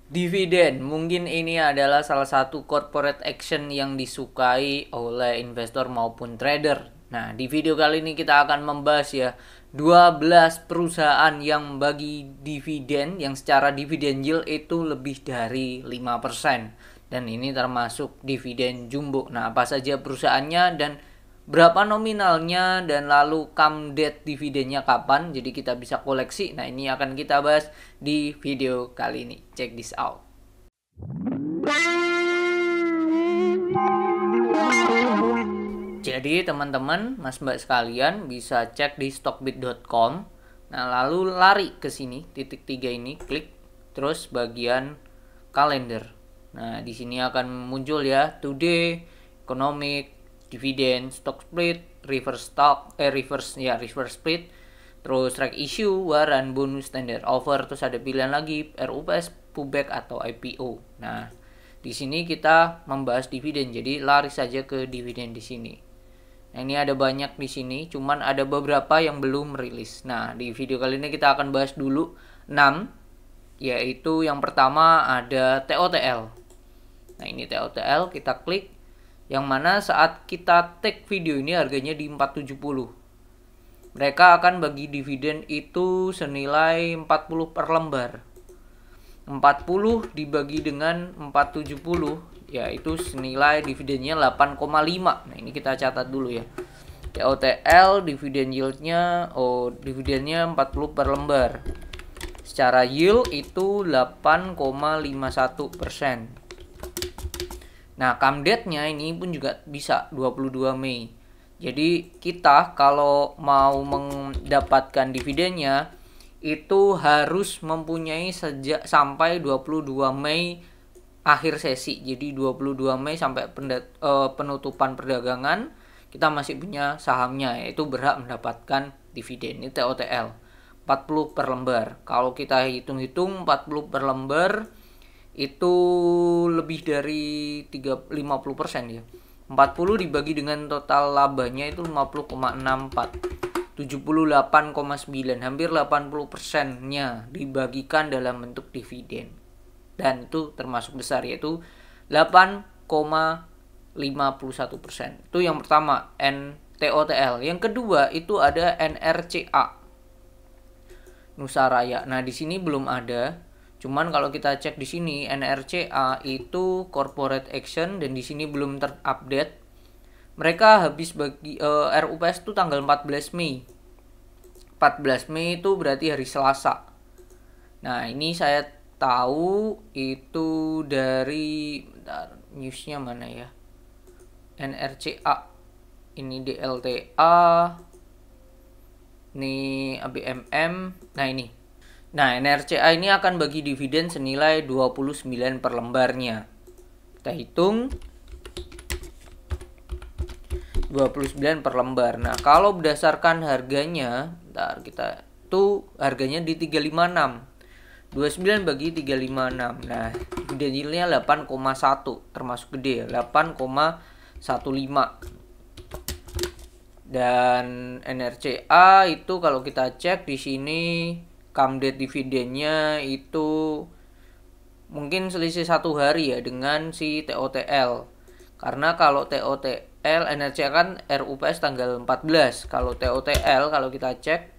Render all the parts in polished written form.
Dividen, mungkin ini adalah salah satu corporate action yang disukai oleh investor maupun trader. Nah, di video kali ini kita akan membahas ya 12 perusahaan yang bagi dividen yang secara dividen yield itu lebih dari 5%. Dan ini termasuk dividen jumbo. Nah, apa saja perusahaannya dan berapa nominalnya dan lalu come date dividennya kapan, jadi kita bisa koleksi. Nah, ini akan kita bahas di video kali ini. Check this out. Jadi teman-teman, mas mbak sekalian bisa cek di stockbit.com. Nah, lalu lari ke sini titik 3 ini, klik terus bagian kalender. Nah, di sini akan muncul ya today, economic, dividen, stock split, reverse split, terus track issue, waran, bonus, standard offer, terus ada pilihan lagi RUPS, pullback atau IPO. Nah, di sini kita membahas dividen, jadi lari saja ke dividen di sini. Nah, ini ada banyak di sini, cuman ada beberapa yang belum rilis. Nah, di video kali ini kita akan bahas dulu 6, yaitu yang pertama ada TOTL. Nah, ini TOTL, kita klik. Yang mana saat kita take video ini harganya di 470. Mereka akan bagi dividen itu senilai 40 per lembar. 40 dibagi dengan 470, yaitu senilai dividennya 8,5. Nah, ini kita catat dulu ya. TOTL dividen yieldnya, dividennya 40 per lembar. Secara yield itu 8,51%. Nah, come date-nya ini pun juga bisa 22 Mei. Jadi kita kalau mau mendapatkan dividennya itu harus mempunyai sejak sampai 22 Mei akhir sesi. Jadi 22 Mei sampai penutupan perdagangan kita masih punya sahamnya, yaitu berhak mendapatkan dividen. Ini TOTL 40 per lembar. Kalau kita hitung-hitung 40 per lembar itu lebih dari 50% ya. 40 dibagi dengan total labanya itu 50,64, 78,9, hampir 80%-nya dibagikan dalam bentuk dividen. Dan itu termasuk besar, yaitu 8,51%. Itu yang pertama, TOTL. Yang kedua itu ada NRCA, Nusaraya. Nah, di sini belum ada. Cuman kalau kita cek di sini NRCA itu corporate action dan di sini belum terupdate. Mereka habis bagi RUPS itu tanggal 14 Mei. 14 Mei itu berarti hari Selasa. Nah, ini saya tahu itu dari newsnya mana ya? NRCA. Ini DLTA. Ini ABMM. Nah, ini. Nah, NRCA ini akan bagi dividen senilai 29 per lembarnya. Kita hitung 29 per lembar. Nah, kalau berdasarkan harganya, bentar, kita tuh harganya di 356. 29 bagi 356. Nah, dividen yieldnya 8,1, termasuk gede ya, 8,15. Dan NRCA itu kalau kita cek di sini come date dividennya itu mungkin selisih 1 hari ya dengan si TOTL. Karena kalau TOTL NRCA kan RUPS tanggal 14. Kalau TOTL kalau kita cek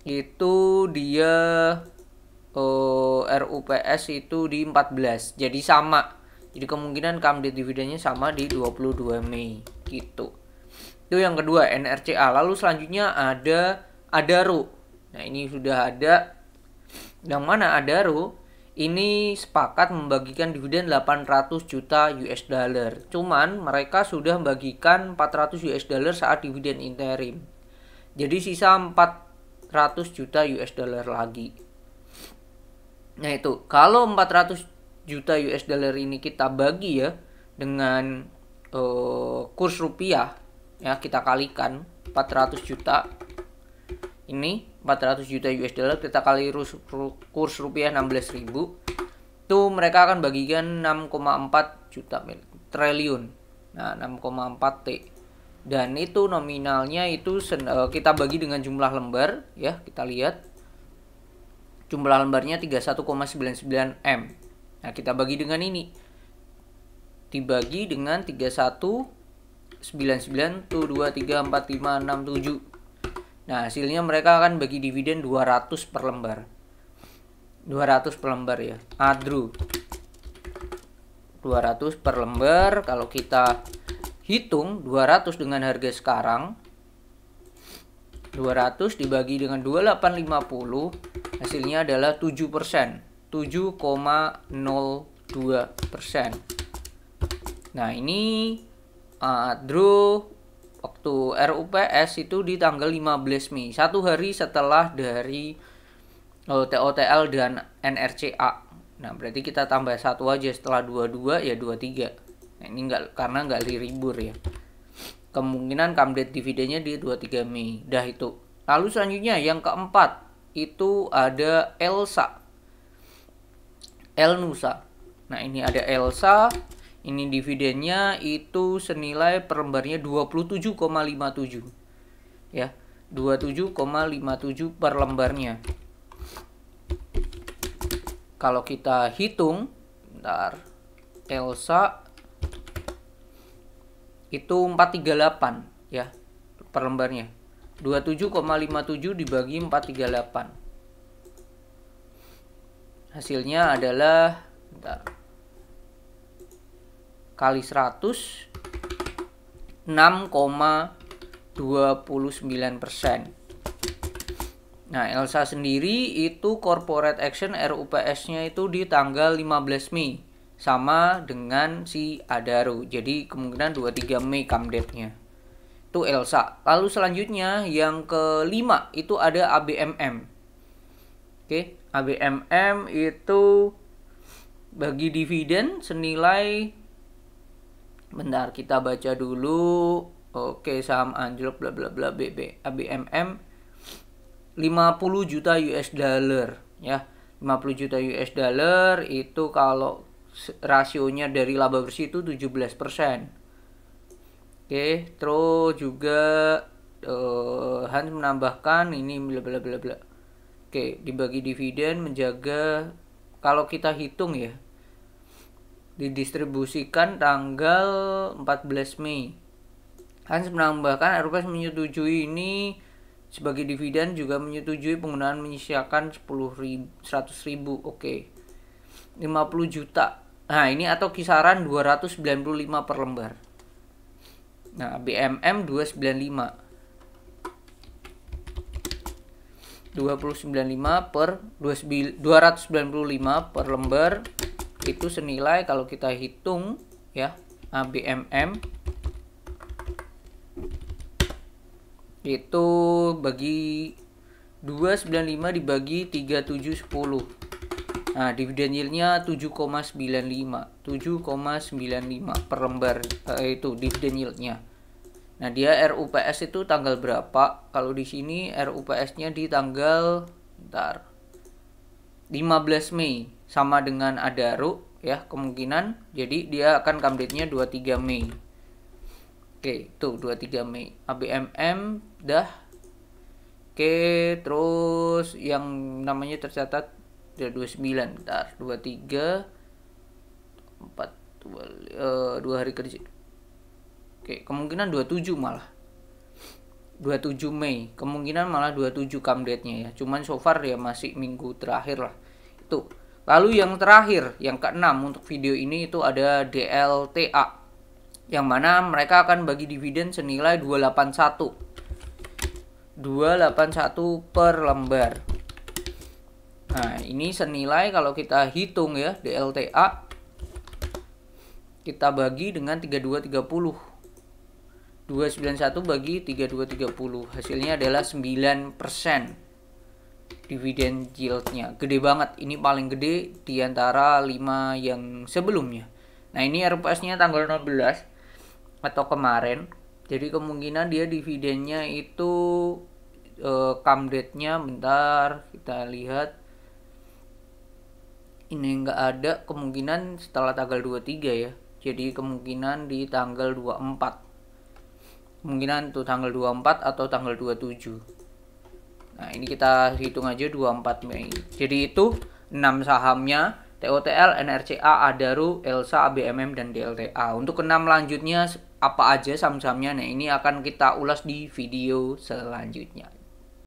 itu dia RUPS itu di 14. Jadi sama. Jadi kemungkinan come date dividennya sama di 22 Mei gitu. Itu yang kedua NRCA. Lalu selanjutnya ada Adaro. Nah, ini sudah ada. Yang mana Adaro ini sepakat membagikan dividen 800 juta US dollar. Cuman mereka sudah membagikan 400 US dollar saat dividen interim. Jadi sisa 400 juta US dollar lagi. Nah, itu kalau 400 juta US dollar ini kita bagi ya dengan kurs rupiah ya, kita kalikan 400 juta ini 400 juta US dollar kita kali kurs rupiah 16.000, itu mereka akan bagikan 6,4 juta triliun. Nah, 6,4 T. Dan itu nominalnya itu kita bagi dengan jumlah lembar ya, kita lihat Jumlah lembarnya 31,99 M. Nah, kita bagi dengan ini. Dibagi dengan 31,99 tuh 2, 3, 4, 5, 6, 7. Nah, hasilnya mereka akan bagi dividen 200 per lembar. 200 per lembar ya. Adru. 200 per lembar. Kalau kita hitung 200 dengan harga sekarang, 200 dibagi dengan 2850, hasilnya adalah 7%. 7,02%. Nah, ini Adru waktu RUPS itu di tanggal 15 Mei, satu hari setelah dari TOTL dan NRCA. Nah, berarti kita tambah satu aja, setelah 22 ya 23. Nah, ini karena nggak libur ya. Kemungkinan come date dividennya di 23 Mei. Dah itu. Lalu selanjutnya yang keempat itu ada Elsa. Elnusa. Nah, ini ada Elsa. Ini dividennya itu senilai per lembarnya 27,57. Ya, 27,57 per lembarnya. Kalau kita hitung, bentar. Elsa itu 438 ya per lembarnya. 27,57 dibagi 438. Hasilnya adalah bentar, kali 100, 6,29%. Nah, Elsa sendiri itu corporate action RUPS-nya itu di tanggal 15 Mei. Sama dengan si Adaro. Jadi kemungkinan 23 Mei come date-nya. Itu Elsa. Lalu selanjutnya yang kelima itu ada ABMM. Oke, ABMM itu bagi dividen senilai, bentar kita baca dulu. Oke, saham anjlok bla bla bla BB. ABMM 50 juta US dollar ya. 50 juta US dollar itu kalau rasionya dari laba bersih itu 17%. Oke, terus juga Hans menambahkan ini bla bla bla bla. Oke, dibagi dividen menjaga, kalau kita hitung ya, didistribusikan tanggal 14 Mei. Hans menambahkan RUPS menyetujui ini sebagai dividen, juga menyetujui penggunaan menyisiakan 100.000. Oke. 50 juta. Nah, ini atau kisaran 295 per lembar. Nah, BMM 295. 295 per 295 per lembar itu senilai, kalau kita hitung ya, BMM itu bagi 295 dibagi 3710. Nah, dividen yieldnya 7,95 per lembar, itu dividen yieldnya. Nah, dia RUPS itu tanggal berapa? Kalau di sini RUPS-nya di tanggal 15 Mei, sama dengan Adaro ya kemungkinan. Jadi dia akan come date-nya 23 Mei. Oke, itu 23 Mei. ABMM dah. Oke, terus yang namanya tercatat 29, bentar, 23 4 2 hari kerja. Oke, kemungkinan 27 malah. 27 Mei, kemungkinan malah 27 come date-nya ya. Cuman so far ya masih minggu terakhir lah. Itu. Lalu yang terakhir, yang keenam untuk video ini itu ada DLTA. Yang mana mereka akan bagi dividen senilai 281 per lembar. Nah, ini senilai kalau kita hitung ya, DLTA kita bagi dengan 3230. 291 bagi 3230, hasilnya adalah 9% dividen yieldnya. Gede banget, ini paling gede di antara 5 yang sebelumnya. Nah, ini RUPS-nya tanggal 16 atau kemarin. Jadi kemungkinan dia dividennya itu come date-nya, bentar kita lihat. Ini nggak ada, kemungkinan setelah tanggal 23 ya. Jadi kemungkinan di tanggal 24. Kemungkinan tuh tanggal 24 atau tanggal 27. Nah, ini kita hitung aja 24 Mei. Jadi itu 6 sahamnya, TOTL, NRCA, Adaro, Elsa, ABMM, dan DLTA. Untuk ke-6 lanjutnya apa aja saham-sahamnya, nah ini akan kita ulas di video selanjutnya.